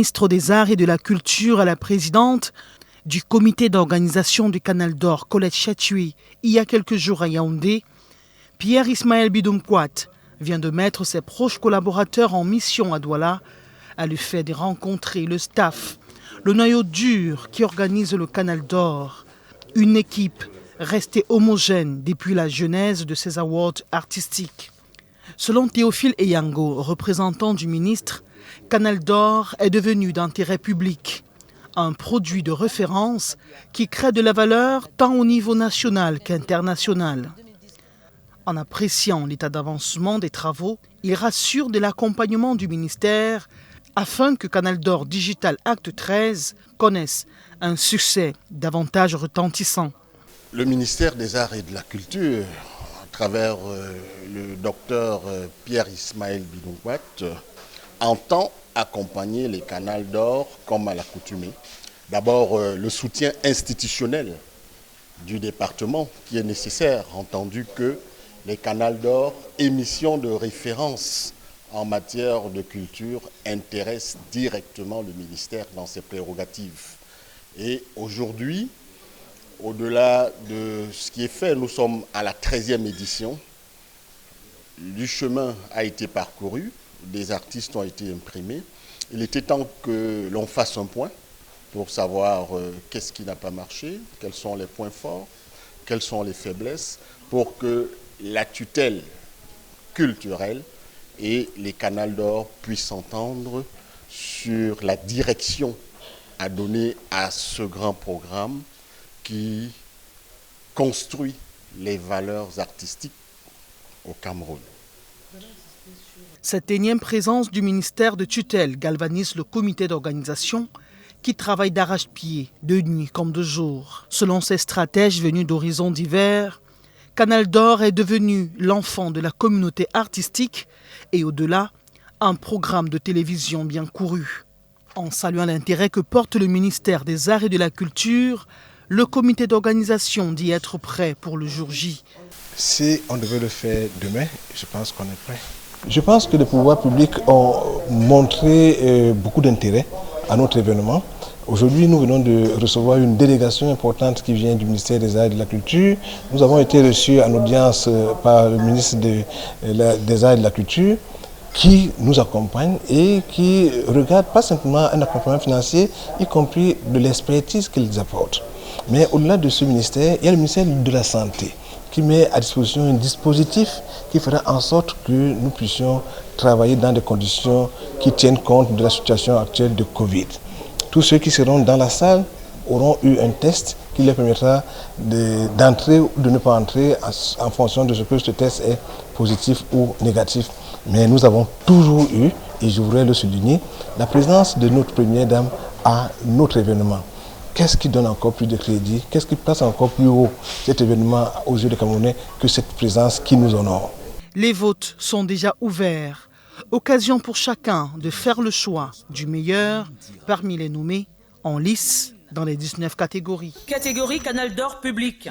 Ministre des Arts et de la Culture à la présidente du comité d'organisation du Canal d'Or, Colette Chatui, il y a quelques jours à Yaoundé, Pierre Ismaël Bidomkwat vient de mettre ses proches collaborateurs en mission à Douala à lui faire de rencontrer le staff, le noyau dur qui organise le Canal d'Or, une équipe restée homogène depuis la genèse de ces awards artistiques. Selon Théophile Eyango, représentant du ministre, Canal d'Or est devenu d'intérêt public, un produit de référence qui crée de la valeur tant au niveau national qu'international. En appréciant l'état d'avancement des travaux, il rassure de l'accompagnement du ministère afin que Canal d'Or Digital Acte 13 connaisse un succès davantage retentissant. Le ministère des Arts et de la Culture, à travers le docteur Pierre Ismaël Bidomkwat, entend accompagner les Canals d'Or comme à l'accoutumée. D'abord, le soutien institutionnel du département qui est nécessaire, entendu que les Canals d'Or, émissions de référence en matière de culture, intéressent directement le ministère dans ses prérogatives. Et aujourd'hui, au-delà de ce qui est fait, nous sommes à la 13e édition. Du chemin a été parcouru, des artistes ont été imprimés. Il était temps que l'on fasse un point pour savoir qu'est-ce qui n'a pas marché, quels sont les points forts, quelles sont les faiblesses, pour que la tutelle culturelle et les Canals d'Or puissent s'entendre sur la direction à donner à ce grand programme qui construit les valeurs artistiques au Cameroun. Cette énième présence du ministère de tutelle galvanise le comité d'organisation qui travaille d'arrache-pied, de nuit comme de jour. Selon ces stratèges venus d'horizons divers, Canal d'Or est devenu l'enfant de la communauté artistique et au-delà, un programme de télévision bien couru. En saluant l'intérêt que porte le ministère des Arts et de la Culture, le comité d'organisation dit être prêt pour le jour J. Si on devait le faire demain, je pense qu'on est prêt. Je pense que les pouvoirs publics ont montré beaucoup d'intérêt à notre événement. Aujourd'hui, nous venons de recevoir une délégation importante qui vient du ministère des Arts et de la Culture. Nous avons été reçus en audience par le ministre des Arts et de la Culture qui nous accompagne et qui regarde pas simplement un accompagnement financier, y compris de l'expertise qu'ils apportent. Mais au-delà de ce ministère, il y a le ministère de la Santé qui met à disposition un dispositif qui fera en sorte que nous puissions travailler dans des conditions qui tiennent compte de la situation actuelle de Covid. Tous ceux qui seront dans la salle auront eu un test qui leur permettra d'entrer ou de ne pas entrer en fonction de ce que ce test est positif ou négatif. Mais nous avons toujours eu, et je voudrais le souligner, la présence de notre première dame à notre événement. Qu'est-ce qui donne encore plus de crédit? Qu'est-ce qui place encore plus haut cet événement aux yeux des Camerounais que cette présence qui nous honore? Les votes sont déjà ouverts. Occasion pour chacun de faire le choix du meilleur parmi les nommés en lice dans les 19 catégories. Catégorie Canal d'Or public.